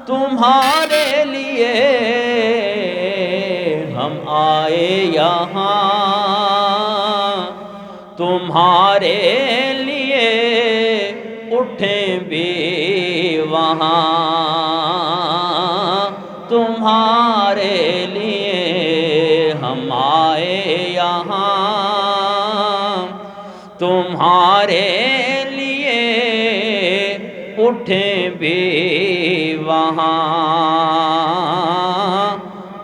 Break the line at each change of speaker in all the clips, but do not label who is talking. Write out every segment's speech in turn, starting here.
تمہارے لیے ہم آئے یہاں، تمہارے لیے اٹھیں بھی وہاں، تمہارے لیے ہم آئے یہاں، تمہارے لیے اٹھیں بھی وہاں،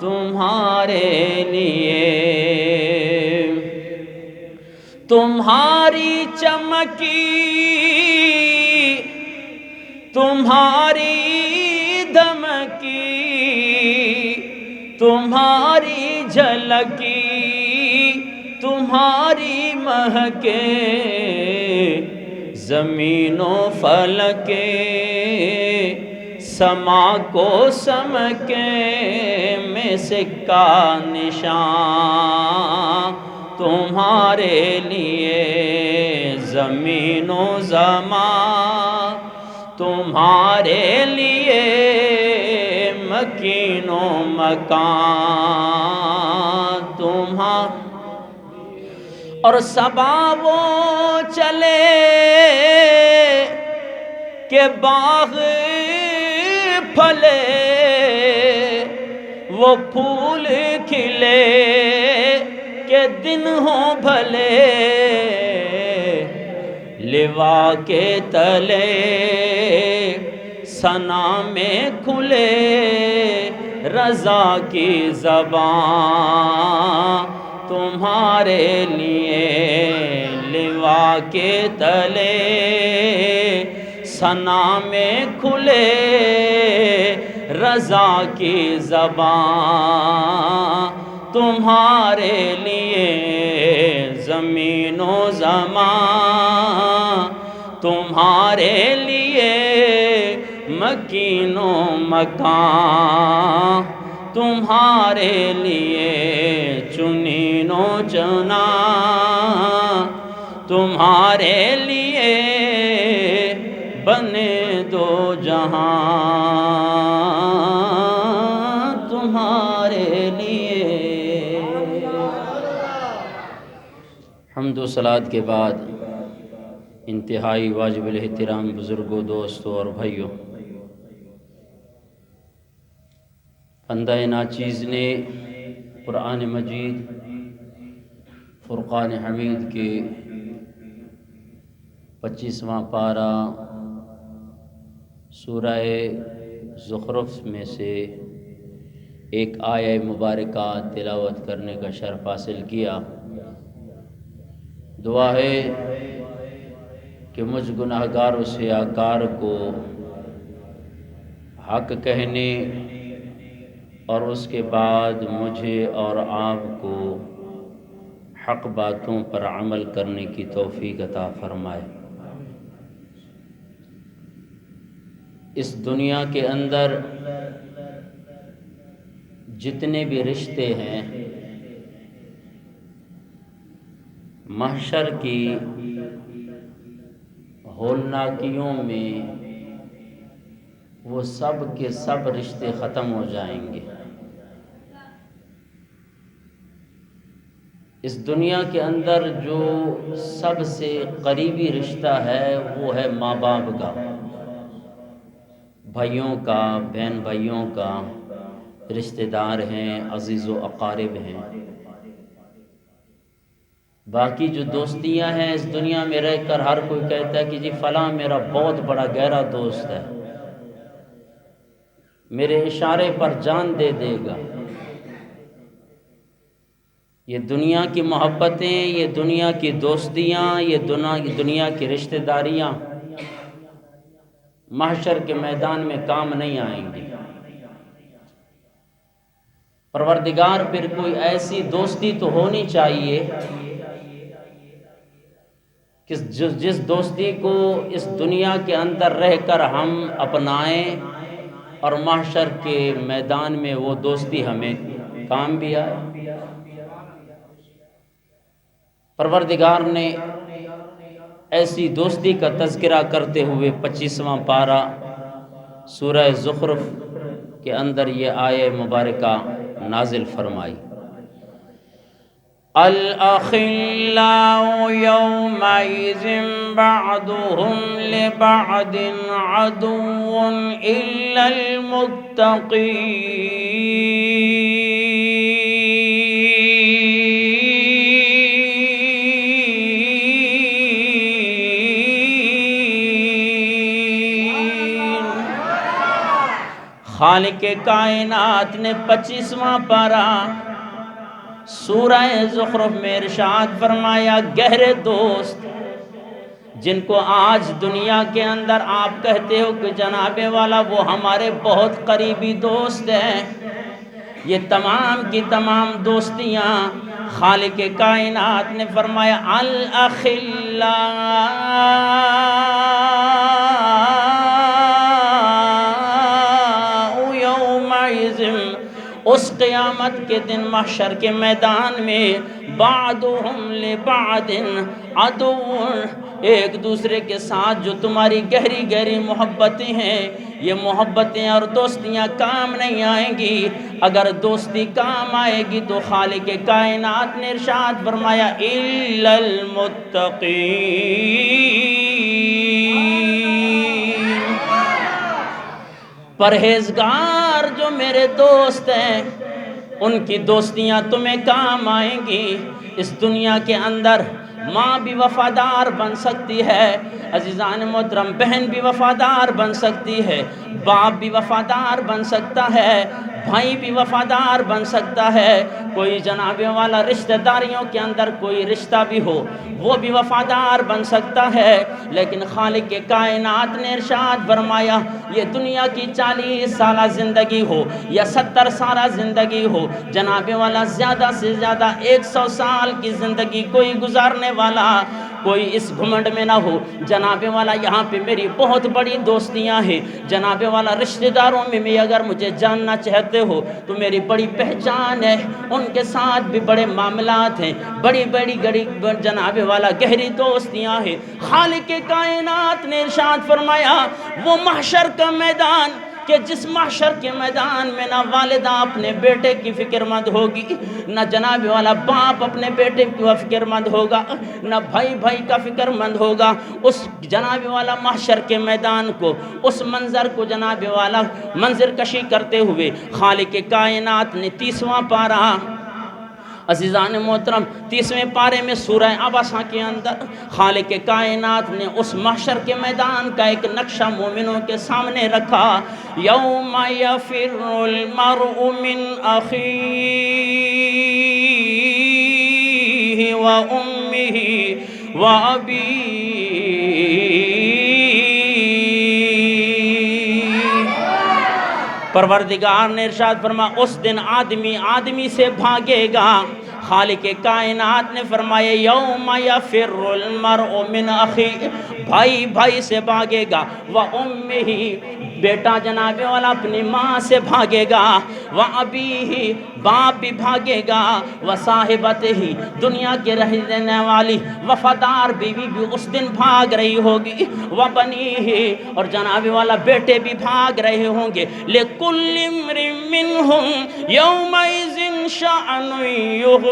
تمہارے لیے۔ تمہاری چمکی، تمہاری دمکی، تمہاری جھلکی، تمہاری مہکے زمین و فلک، سما کو سمکے میں سکہ نشان، تمہارے لیے زمین و زمان، تمہارے لیے مکین و مکان، اور صبا وہ چلے کہ باغ پھلے، وہ پھول کھلے کہ دن ہوں بھلے، لوا کے تلے ثنا میں کھلے رضا کی زبان، تمہارے لیے لوا کے تلے ثنا میں کھلے رضا کی زبان، تمہارے لیے زمین و زمان، تمہارے لیے مکین و مکان، تمہارے لیے چنین و چنا، تمہارے لیے بنے دو جہاں، تمہارے لیے۔ حمد و صلوات کے بعد انتہائی واجب الاحترام بزرگوں، دوستوں اور بھائیوں، بندہ ناچیز نے قرآن مجید فرقان حمید کے 25واں پارہ سورہ زخرف میں سے ایک آیہ مبارکہ تلاوت کرنے کا شرف حاصل کیا۔ دعا ہے کہ مجھ گناہ گار و سیاکار کو حق کہنے اور اس کے بعد مجھے اور آپ کو حق باتوں پر عمل کرنے کی توفیق عطا فرمائے۔ اس دنیا کے اندر جتنے بھی رشتے ہیں، محشر کی ہولناکیوں میں وہ سب کے سب رشتے ختم ہو جائیں گے۔ اس دنیا کے اندر جو سب سے قریبی رشتہ ہے وہ ہے ماں باپ کا، بھائیوں کا، بہن بھائیوں کا، رشتہ دار ہیں، عزیز و اقارب ہیں۔ باقی جو دوستیاں ہیں اس دنیا میں رہ کر ہر کوئی کہتا ہے کہ جی فلاں میرا بہت بڑا گہرا دوست ہے، میرے اشارے پر جان دے دے گا۔ یہ دنیا کی محبتیں، یہ دنیا کی دوستیاں، یہ دنیا کی رشتہ داریاں محشر کے میدان میں کام نہیں آئیں گی۔ پروردگار پھر کوئی ایسی دوستی تو ہونی چاہیے کہ جس دوستی کو اس دنیا کے اندر رہ کر ہم اپنائیں اور محشر کے میدان میں وہ دوستی ہمیں کام بھی آئے۔ پروردگار نے ایسی دوستی کا تذکرہ کرتے ہوئے 25واں پارہ سورہ زخرف کے اندر یہ آیہ مبارکہ نازل فرمائی، الأخلاء يومئذ بعضهم لبعض عدو إلا المتقين۔ خالق کائنات نے 25واں پارہ سورہ زخرف میں ارشاد فرمایا، گہرے دوست جن کو آج دنیا کے اندر آپ کہتے ہو کہ جناب والا وہ ہمارے بہت قریبی دوست ہیں، یہ تمام کی تمام دوستیاں خالق کائنات نے فرمایا الاخلاء یومئذ، اس قیامت کے دن محشر کے میدان میں بعضهم لبعض عدو، ایک دوسرے کے ساتھ جو تمہاری گہری گہری محبتیں ہیں، یہ محبتیں اور دوستیاں کام نہیں آئیں گی۔ اگر دوستی کام آئے گی تو خالق کائنات نے ارشاد فرمایا الا المتقین، پرہیزگار جو میرے دوست ہیں ان کی دوستیاں تمہیں کام آئیں گی۔ اس دنیا کے اندر ماں بھی وفادار بن سکتی ہے عزیزان محترم، بہن بھی وفادار بن سکتی ہے، باپ بھی وفادار بن سکتا ہے، بھائی بھی وفادار بن سکتا ہے، کوئی جناب والا رشتہ داریوں کے اندر کوئی رشتہ بھی ہو وہ بھی وفادار بن سکتا ہے، لیکن خالق کائنات نے ارشاد فرمایا یہ دنیا کی 40 سالہ زندگی ہو یا 70 سالہ زندگی ہو، جناب والا زیادہ سے زیادہ 100 سال کی زندگی کوئی گزارنے والا کوئی اس گھمنڈ میں نہ ہو جناب والا یہاں پہ میری بہت بڑی دوستیاں ہیں، جناب والا رشتہ داروں میں بھی اگر مجھے جاننا چاہتے ہو تو میری بڑی پہچان ہے، ان کے ساتھ بھی بڑے معاملات ہیں، بڑی بڑی جناب والا گہری دوستیاں ہیں۔ خالق کائنات نے ارشاد فرمایا وہ محشر کا میدان کہ جس محشر کے میدان میں نہ والدہ اپنے بیٹے کی فکر مند ہوگی، نہ جناب والا باپ اپنے بیٹے کی فکر مند ہوگا، نہ بھائی بھائی کا فکر مند ہوگا، اس جناب والا محشر کے میدان کو، اس منظر کو جناب والا منظر کشی کرتے ہوئے خالق کائنات نے 30واں پارہ عزیزان محترم 30ویں پارے میں سورہ عبسہ کے اندر خالق کائنات نے اس محشر کے میدان کا ایک نقشہ مومنوں کے سامنے رکھا، یوم یفر المرء من اخیہ و امہ و ابیہ، پروردگار نے ارشاد فرمایا اس دن آدمی آدمی سے بھاگے گا۔ خالق کائنات نے فرمایا یوم یفر المرء من اخی، بھائی بھائی سے بھاگے گا، وامہ، بیٹا جناب والا اپنی ماں سے بھاگے گا، وابیہ، باپ بھی بھاگے گا، وصاحبتہ، دنیا کے رہنے والی وفادار بیوی بھی اس دن بھاگ رہی ہوگی، وبنیہ، اور جناب والا بیٹے بھی بھاگ رہے ہوں گے، لکل امرئ منہم یومئذ شأن یغنیہ،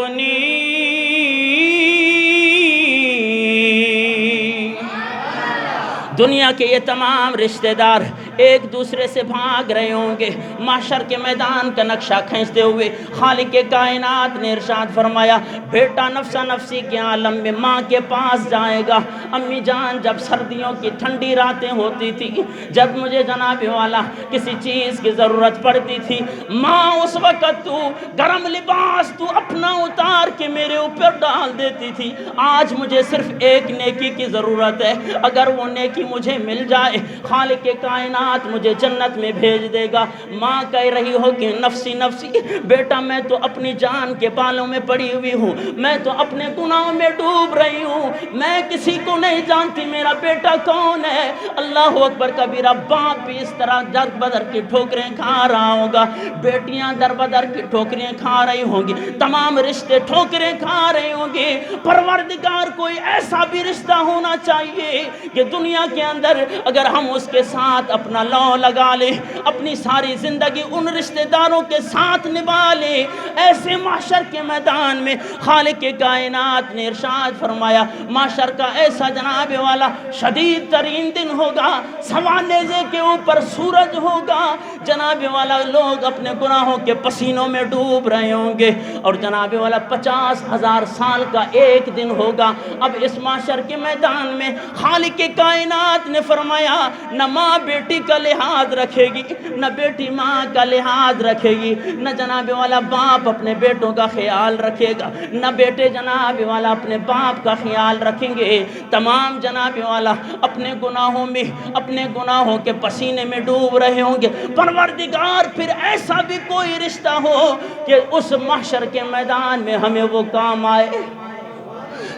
دنیا کے یہ تمام رشتہ دار ایک دوسرے سے بھاگ رہے ہوں گے، محشر کے میدان کا نقشہ کھینچتے ہوئے خالق کائنات نے ارشاد فرمایا بیٹا نفسا نفسی کے عالم میں ماں کے پاس جائے گا، امی جان جب سردیوں کی ٹھنڈی راتیں ہوتی تھی، جب مجھے جناب والا کسی چیز کی ضرورت پڑتی تھی، ماں اس وقت تو گرم لباس تو اپنا اتار کے میرے اوپر ڈال دیتی تھی، آج مجھے صرف ایک نیکی کی ضرورت ہے، اگر وہ نیکی مجھے مل جائے خالق کائنات کائنات مجھے جنت میں بھیج دے گا۔ ماں کہہ رہی ہو کہ نفسی نفسی، بیٹا میں تو اپنی جان کے بالوں میں پڑی ہوئی ہوں، میں تو اپنے گناہوں میں ڈوب رہی ہوں، میں کسی کو نہیں جانتی میرا بیٹا کون ہے۔ اللہ اکبر کبیرہ۔ باپ بھی اس طرح در بدر کی ٹھوکریں کھا رہا ہوگا، بیٹیاں در بدر کی ٹھوکریں کھا رہی ہوں گی، تمام رشتے ٹھوکریں کھا رہے ہوں گے۔ پروردگار کوئی ایسا بھی رشتہ ہونا چاہیے کہ دنیا کے اندر اگر ہم اس کے ساتھ اپنا لو لگا لیں، اپنی ساری زندگی ان رشتہ داروں کے ساتھ نبھا لیں۔ ایسے محشر کے میدان میں خالق کائنات نے ارشاد فرمایا، محشر کا ایسا جناب والا شدید ترین دن ہوگا، سوا نیزے کے اوپر سورج ہوگا، جناب والا لوگ اپنے گناہوں کے پسینوں میں ڈوب رہے ہوں گے، اور جناب والا 50,000 سال کا ایک دن ہوگا۔ اب اس معاشر کے میدان میں خالق کائنات نے فرمایا، نہ ماں بیٹی کا لحاظ رکھے گی، نہ بیٹی ماں کا لحاظ رکھے گی، نہ جناب والا باپ اپنے بیٹوں کا خیال رکھے گا، نہ بیٹے جناب والا اپنے باپ کا خیال رکھیں گے۔ تمام جناب والا اپنے گناہوں میں، اپنے گناہوں کے پسینے میں ڈوب رہے ہوں گے۔ پروردگار پھر ایسا بھی کوئی رشتہ ہو کہ اس محشر کے میدان میں ہمیں وہ کام آئے۔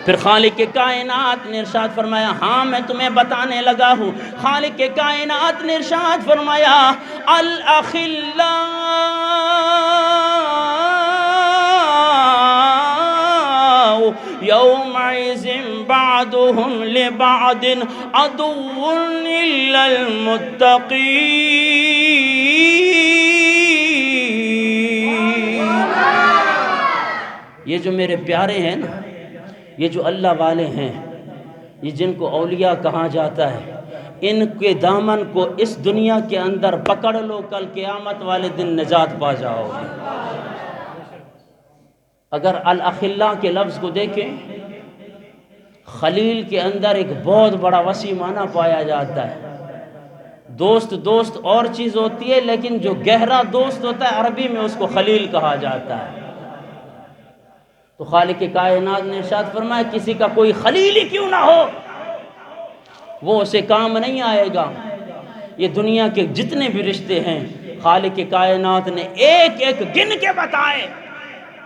پھر خالق کائنات نے ارشاد فرمایا، ہاں میں تمہیں بتانے لگا ہوں۔ خالق کائنات نے ارشاد فرمایا، الاخلاء یومئذ بعضهم لبعض عدو الا المتقین۔ یہ جو میرے پیارے ہیں نا، یہ جو اللہ والے ہیں، یہ جن کو اولیاء کہا جاتا ہے، ان کے دامن کو اس دنیا کے اندر پکڑ لو، کل قیامت والے دن نجات پا جاؤ گے۔ اگر الاخلاء کے لفظ کو دیکھیں، خلیل کے اندر ایک بہت بڑا وسیع معنی پایا جاتا ہے۔ دوست دوست اور چیز ہوتی ہے، لیکن جو گہرا دوست ہوتا ہے عربی میں اس کو خلیل کہا جاتا ہے۔ تو خالق کائنات نے ارشاد فرمایا، کسی کا کوئی خلیل ہی کیوں نہ ہو، وہ اسے کام نہیں آئے گا۔ یہ دنیا کے جتنے بھی رشتے ہیں خالق کائنات نے ایک ایک گن کے بتائے،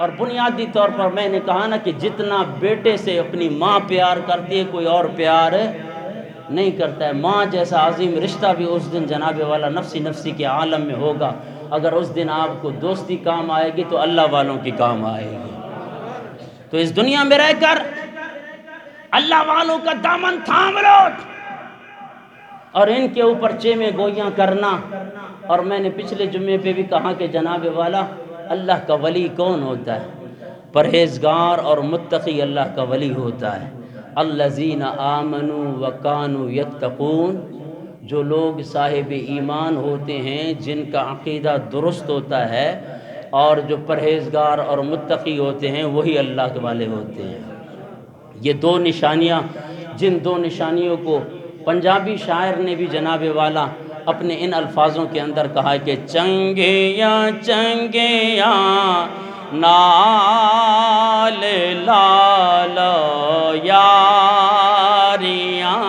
اور بنیادی طور پر میں نے کہا نا کہ جتنا بیٹے سے اپنی ماں پیار کرتی ہے کوئی اور پیار نہیں کرتا ہے۔ ماں جیسا عظیم رشتہ بھی اس دن جناب والا نفسی نفسی کے عالم میں ہوگا۔ اگر اس دن آپ کو دوستی کام آئے گی تو اللہ والوں کی کام آئے گی۔ تو اس دنیا میں رہ کر اللہ والوں کا دامن تھام لو، اور ان کے اوپر چیمیں گوئیاں کرنا۔ اور میں نے پچھلے جمعے پہ بھی کہا کہ جناب والا اللہ کا ولی کون ہوتا ہے؟ پرہیزگار اور متقی اللہ کا ولی ہوتا ہے۔ الذین آمنوا وکانوا یتقون، جو لوگ صاحب ایمان ہوتے ہیں، جن کا عقیدہ درست ہوتا ہے، اور جو پرہیزگار اور متقی ہوتے ہیں، وہی اللہ کے والے ہوتے ہیں۔ یہ دو نشانیاں، جن دو نشانیوں کو پنجابی شاعر نے بھی جناب والا اپنے ان الفاظوں کے اندر کہا ہے کہ چنگیاں چنگیاں نال لال یاریاں۔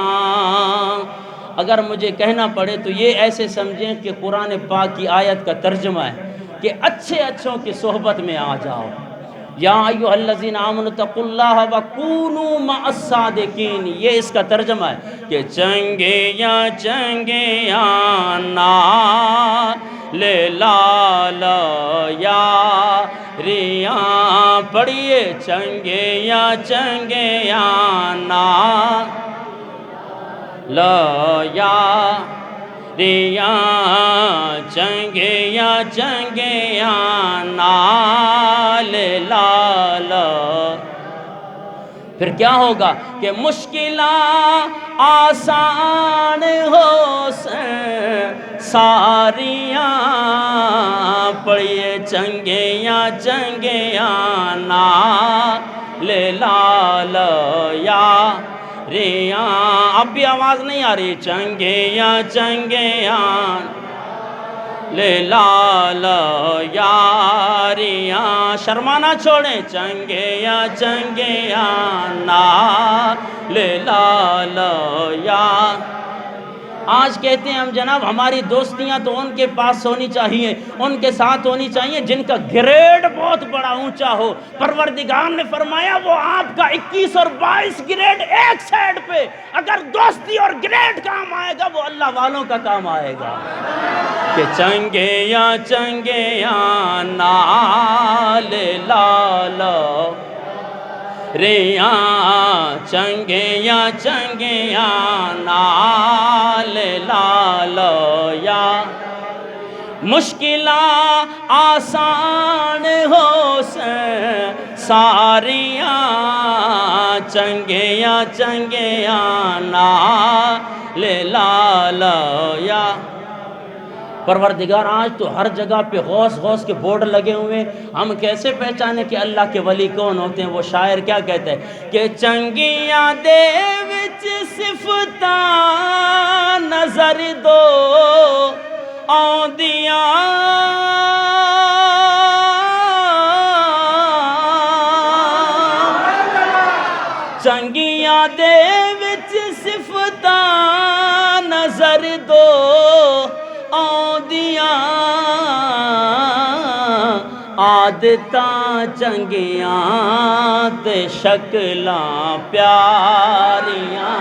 اگر مجھے کہنا پڑے تو یہ ایسے سمجھیں کہ قرآن پاک کی آیت کا ترجمہ ہے کہ اچھے اچھوں کی صحبت میں آ جاؤ۔ یا ایھا الذین آمنوا اتقوا اللہ وکونوا مع الصادقین، یہ اس کا ترجمہ ہے کہ چنگیاں چنگیاں نال لال یاریاں، پڑھیے چنگیاں چنگیاں نال یاریاں، چنگیاں چنگیاں نال لال۔ پھر کیا ہوگا کہ مشکلاں آسان ہو ساریاں، پڑھیے چنگیاں چنگیاں نال لال یاریاں۔ اب بھی آواز نہیں آ رہی؟ چنگیاں چنگیاں لال یاریاں، شرمانا چھوڑیں، چنگیاں چنگیاں، نا لال یا آج کہتے ہیں ہم جناب ہماری دوستیاں تو ان کے پاس ہونی چاہیے، ان کے ساتھ ہونی چاہیے جن کا گریڈ بہت بڑا اونچا ہو۔ پروردگار نے فرمایا وہ آپ کا 21 اور 22 گریڈ ایک سائڈ پہ، اگر دوستی اور گریڈ کام آئے گا وہ اللہ والوں کا کام آئے گا۔ کہ چنگے یا نال لالا ریاں چنگے یا نال لالا یا مشکلات آسان ہو ساریاں چنگے یا نال لالا یا۔ پروردگار آج تو ہر جگہ پہ غوث کے بورڈ لگے ہوئے، ہم کیسے پہچانے کہ اللہ کے ولی کون ہوتے ہیں؟ وہ شاعر کیا کہتا ہے کہ چنگیاں دے وچ صفتاں نظر دو آندیاں چنگیاں دے وچ صفتاں نظر دو آندیاں عادتاں چنگیاں تے شکلاں پیاریاں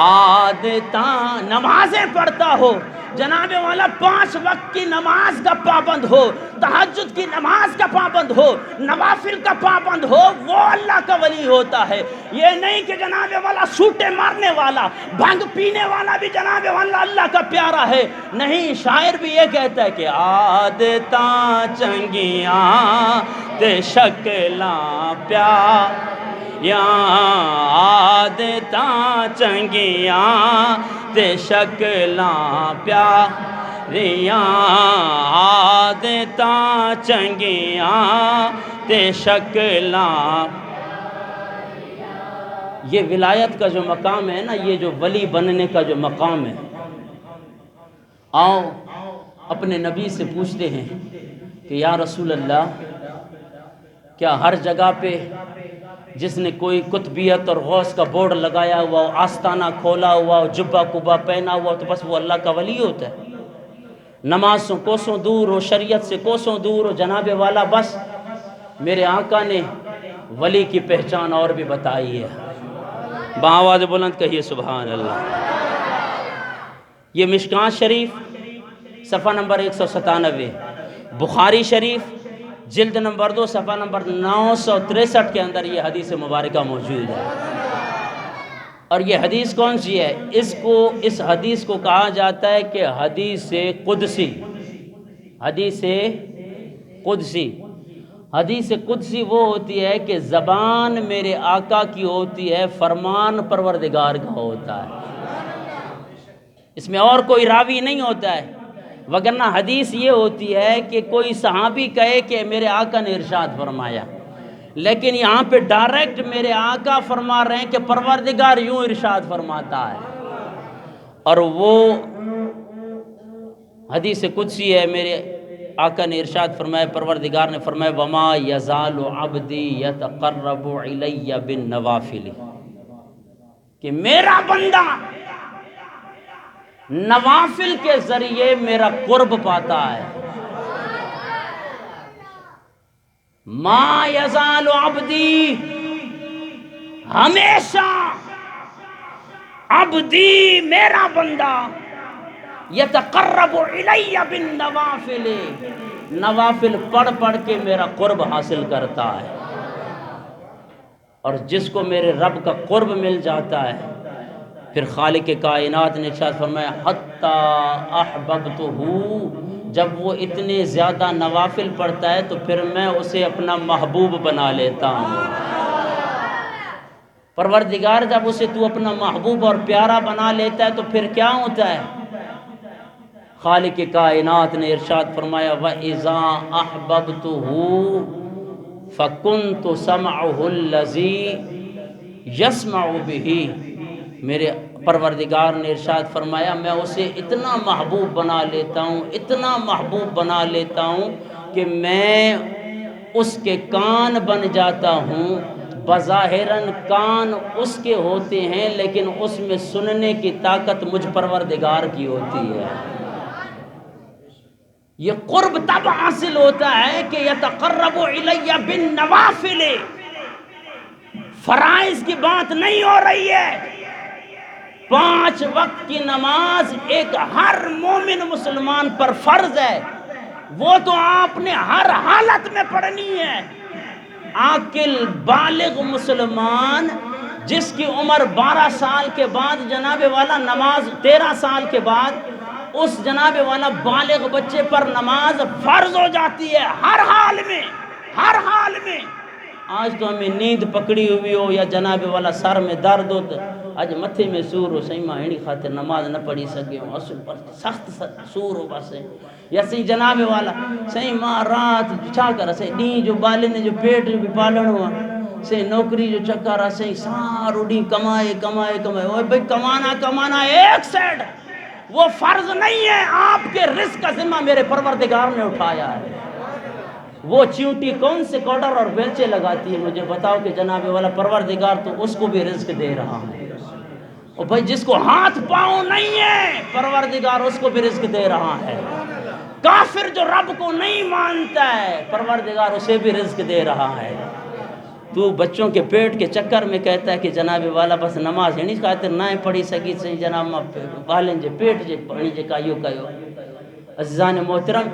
عادتاں۔ نمازیں پڑھتا ہو جناب والا، 5 وقت کی نماز کا پابند ہو، تہجد کی نماز کا پابند ہو، نوافل کا پابند ہو، وہ اللہ کا ولی ہوتا ہے۔ یہ نہیں کہ جناب والا سوٹے مارنے والا، بھنگ پینے والا بھی جناب والا اللہ کا پیارا ہے، نہیں۔ شاعر بھی یہ کہتا ہے کہ عادتاں چنگیاں تے شکلاں پیاریاں عادتاں چنگیاں تے شکلاں پیاریاں عادتاں چنگیاں تے شکلاں۔ یہ ولایت کا جو مقام ہے نا، یہ جو ولی بننے کا جو مقام ہے، آؤ اپنے نبی سے پوچھتے ہیں کہ یا رسول اللہ، کیا ہر جگہ پہ جس نے کوئی قطبیت اور غوث کا بورڈ لگایا ہوا ہو، آستانہ کھولا ہوا ہو، جبہ کبا پہنا ہوا ہو، تو بس وہ اللہ کا ولی ہوتا ہے؟ نماز سے کوسوں دور ہو، شریعت سے کوسوں دور ہو، جناب والا بس میرے آقا نے ولی کی پہچان اور بھی بتائی ہے۔ بآواز بلند کہیے سبحان اللہ۔ یہ مشکاة شریف صفحہ نمبر 197، بخاری شریف جلد نمبر 2 صفحہ نمبر 963 کے اندر یہ حدیث مبارکہ موجود ہے۔ اور یہ حدیث کون سی ہے؟ اس حدیث کو کہا جاتا ہے کہ حدیث قدسی۔ حدیث قدسی، حدیث قدسی وہ ہوتی ہے کہ زبان میرے آقا کی ہوتی ہے، فرمان پروردگار کا ہوتا ہے، اس میں اور کوئی راوی نہیں ہوتا ہے۔ وگرنہ حدیث یہ ہوتی ہے کہ کوئی صحابی کہے کہ میرے آقا نے ارشاد فرمایا، لیکن یہاں پہ ڈائریکٹ میرے آقا فرما رہے ہیں کہ پروردگار یوں ارشاد فرماتا ہے، اور وہ حدیث قدسی ہے۔ میرے آقا نے ارشاد فرمایا، پروردگار نے فرمایا وما یزال عبدی یتقرب الی بالنوافل، کہ میرا بندہ نوافل کے ذریعے میرا قرب پاتا ہے۔ ما یزال عبدی، ہمیشہ عبدی میرا بندہ یتقرب الی بالنوافل، نوافل پڑھ کے میرا قرب حاصل کرتا ہے۔ اور جس کو میرے رب کا قرب مل جاتا ہے، پھر خالق کائنات نے ارشاد فرمایا حتی احببتہ، جب وہ اتنے زیادہ نوافل پڑھتا ہے تو پھر میں اسے اپنا محبوب بنا لیتا ہوں۔ پروردگار جب اسے تو اپنا محبوب اور پیارا بنا لیتا ہے تو پھر کیا ہوتا ہے؟ خالق کائنات نے ارشاد فرمایا وَإِذَا أَحْبَبْتُهُ فَكُنْتُ سَمْعُهُ الَّذِي يَسْمَعُ بِهِ، میرے پروردگار نے ارشاد فرمایا میں اسے اتنا محبوب بنا لیتا ہوں، اتنا محبوب بنا لیتا ہوں کہ میں اس کے کان بن جاتا ہوں بظاہراً کان اس کے ہوتے ہیں لیکن اس میں سننے کی طاقت مجھ پروردگار کی ہوتی ہے۔ یہ قرب تب حاصل ہوتا ہے کہ یتقرب الی بالنوافل، فرائض کی بات نہیں ہو رہی ہے۔ 5 وقت کی نماز ایک ہر مومن مسلمان پر فرض ہے، وہ تو آپ نے ہر حالت میں پڑھنی ہے۔ عاقل بالغ مسلمان جس کی عمر 12 سال کے بعد جناب والا نماز 13 سال کے بعد اس جناب والا بالغ بچے پر نماز فرض ہو جاتی ہے، ہر حال میں، ہر حال میں۔ آج تو ہمیں نیند پکڑی ہوئی ہو یا جناب والا سر میں درد ہو تو آج متھے میں سور ہو، صحیح ماں ہینی خاطر نماز نہ پڑھی سکے ہوں، اصل پر سخت سور ہو بس، یا صحیح جناب والا صحیح ماں رات چھا کر صحیح ڈی جو بالے نے جو پیٹ جو بھی پالن ہوا صحیح نوکری جو چکا رہا صحیح سارو ڈی کمائے کمائے کمائے، اوہ بھئی کمانا ایک سیڈ، وہ فرض نہیں ہے۔ آپ کے رزق کا ذمہ میرے پروردگار نے اٹھایا ہے۔ وہ چیونٹی کون سے کوڈر اور بیلچے لگاتی ہے مجھے بتاؤ کہ جناب والا پروردگار تو اس کو بھی رزق دے رہا ہے۔ اور بھائی جس کو ہاتھ پاؤں نہیں ہے پروردگار اس کو بھی رزق دے رہا ہے۔ کافر جو رب کو نہیں مانتا ہے پروردگار اسے بھی رزق دے رہا ہے۔ تو بچوں کے پیٹ کے چکر میں کہتا ہے کہ جناب والا بس نماز نہیں خاطر نہ پڑھی سکی صحیح جناب ماں بالن جے پیٹ جے پڑھی جے کایو کایو۔ عزیزان محترم،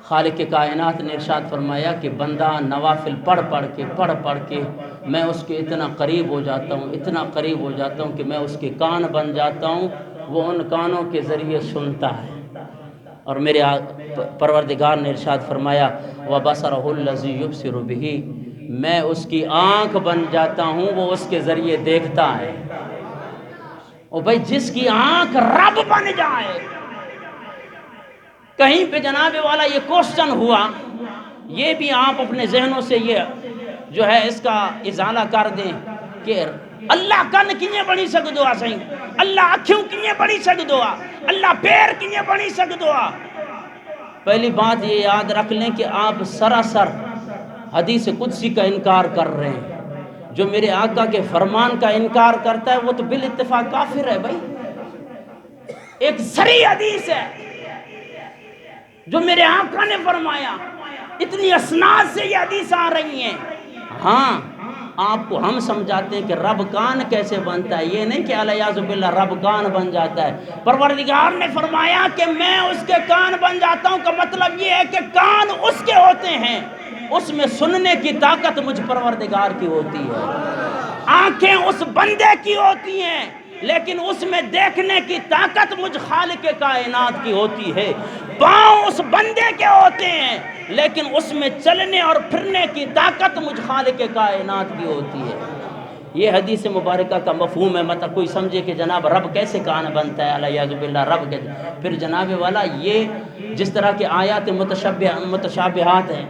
خالق کائنات نے ارشاد فرمایا کہ بندہ نوافل پڑھ پڑھ کے میں اس کے اتنا قریب ہو جاتا ہوں، اتنا قریب ہو جاتا ہوں کہ میں اس کے کان بن جاتا ہوں، وہ ان کانوں کے ذریعے سنتا ہے۔ اور میرے پروردگار نے ارشاد فرمایا وَبَصَرَهُ الَّذِي يُبْصِرُ بِهِ، میں اس کی آنکھ بن جاتا ہوں، وہ اس کے ذریعے دیکھتا ہے۔ اور بھائی جس کی آنکھ رب بن جائے، کہیں پہ جناب والا یہ کوشچن ہوا، یہ بھی آپ اپنے ذہنوں سے یہ جو ہے اس کا ازالہ کر دیں کہ اللہ کن کیے بڑی سکدو سائیں، اللہ اکھیوں کیے بڑی سکدو، اللہ پیر کیے بڑی سکدو۔ پہلی بات یہ یاد رکھ لیں کہ آپ سراسر حدیث قدسی کا انکار کر رہے ہیں۔ جو میرے آقا کے فرمان کا انکار کرتا ہے وہ تو بالاتفاق کافر ہے۔ بھائی ایک صریح حدیث ہے جو میرے آقا نے فرمایا، اتنی اسناد سے یہ حدیث آ رہی ہیں۔ ہاں آپ کو ہم سمجھاتے ہیں کہ رب کان کیسے بنتا ہے، یہ نہیں کہ الیاذ باللہ رب کان بن جاتا ہے۔ پروردگار نے فرمایا کہ میں اس کے کان بن جاتا ہوں، کا مطلب یہ ہے کہ کان اس کے ہوتے ہیں، اس میں سننے کی طاقت مجھ پروردگار کی ہوتی ہے، آنکھیں اس بندے کی ہوتی ہیں لیکن اس میں دیکھنے کی طاقت مجھ خالق کائنات کی ہوتی ہے، پاؤں اس بندے کے ہوتے ہیں لیکن اس میں چلنے اور پھرنے کی طاقت مجھ خالق کائنات کی ہوتی ہے۔ یہ حدیث مبارکہ کا مفہوم ہے، مطلب کوئی سمجھے کہ جناب رب کیسے کان بنتا ہے، الیاذ باللہ رب کیسے، پھر جناب والا یہ جس طرح کے آیات متشابہات ہیں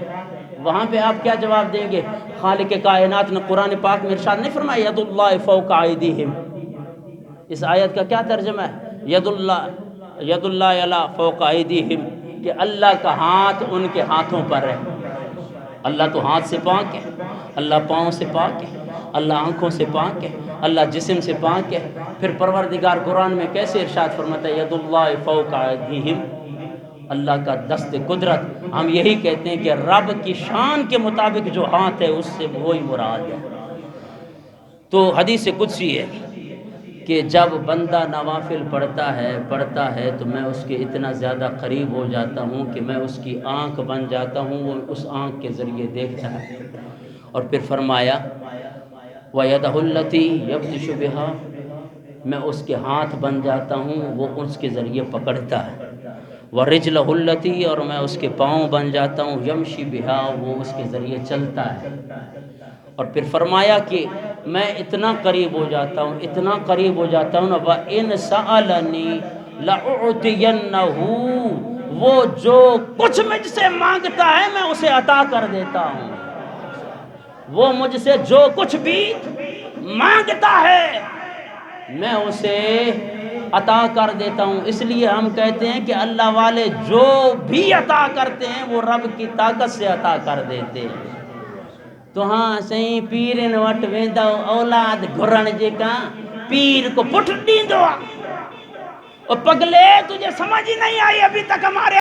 وہاں پہ آپ کیا جواب دیں گے؟ خالق کائنات نے قرآن پاک میں ارشاد نہیں فرمایا ید اللہ فوق ایدیہم، اس آیت کا کیا ترجمہ ہے؟ ید اللہ علی فوق ایدیہم، کہ اللہ کا ہاتھ ان کے ہاتھوں پر ہے۔ اللہ تو ہاتھ سے پاک ہے، اللہ پاؤں سے پاک ہے، اللہ آنکھوں سے پاک ہے، اللہ جسم سے پاک ہے۔ پھر پروردگار قرآن میں کیسے ارشاد فرماتا ہے ید اللہ فوق ایدیہم، اللہ کا دست قدرت۔ ہم یہی کہتے ہیں کہ رب کی شان کے مطابق جو ہاتھ ہے اس سے وہی مراد ہے۔ تو حدیث قدسی ہے کہ جب بندہ نوافل پڑھتا ہے تو میں اس کے اتنا زیادہ قریب ہو جاتا ہوں کہ میں اس کی آنکھ بن جاتا ہوں، وہ اس آنکھ کے ذریعے دیکھتا ہے۔ اور پھر فرمایا وَيَدَهُ الَّتِي يَبْطِشُ بِهَا، میں اس کے ہاتھ بن جاتا ہوں، وہ اس کے ذریعے پکڑتا ہے۔ وَرِجْلَهُ الَّتِي، اور میں اس کے پاؤں بن جاتا ہوں، يَمْشِي بِهَا، وہ اس کے ذریعے چلتا ہے۔ اور پھر فرمایا کہ میں اتنا قریب ہو جاتا ہوں، اتنا قریب ہو جاتا ہوں، وَإِنْ سَأَلَنِي لَأُعْطِيَنَّهُ، وہ جو کچھ مجھ سے مانگتا ہے میں اسے عطا کر دیتا ہوں۔ وہ مجھ سے جو کچھ بھی مانگتا ہے میں اسے عطا کر دیتا ہوں۔ اس لیے ہم کہتے ہیں کہ اللہ والے جو بھی عطا کرتے ہیں وہ رب کی طاقت سے عطا کر دیتے ہیں۔ تو ہاں صحیح پیرن وٹ ویندو اولاد گھرن جے کا پیر کو پٹھ ڈیندو اور پگلے تجھے سمجھ ہی نہیں آئی ابھی تک ہمارے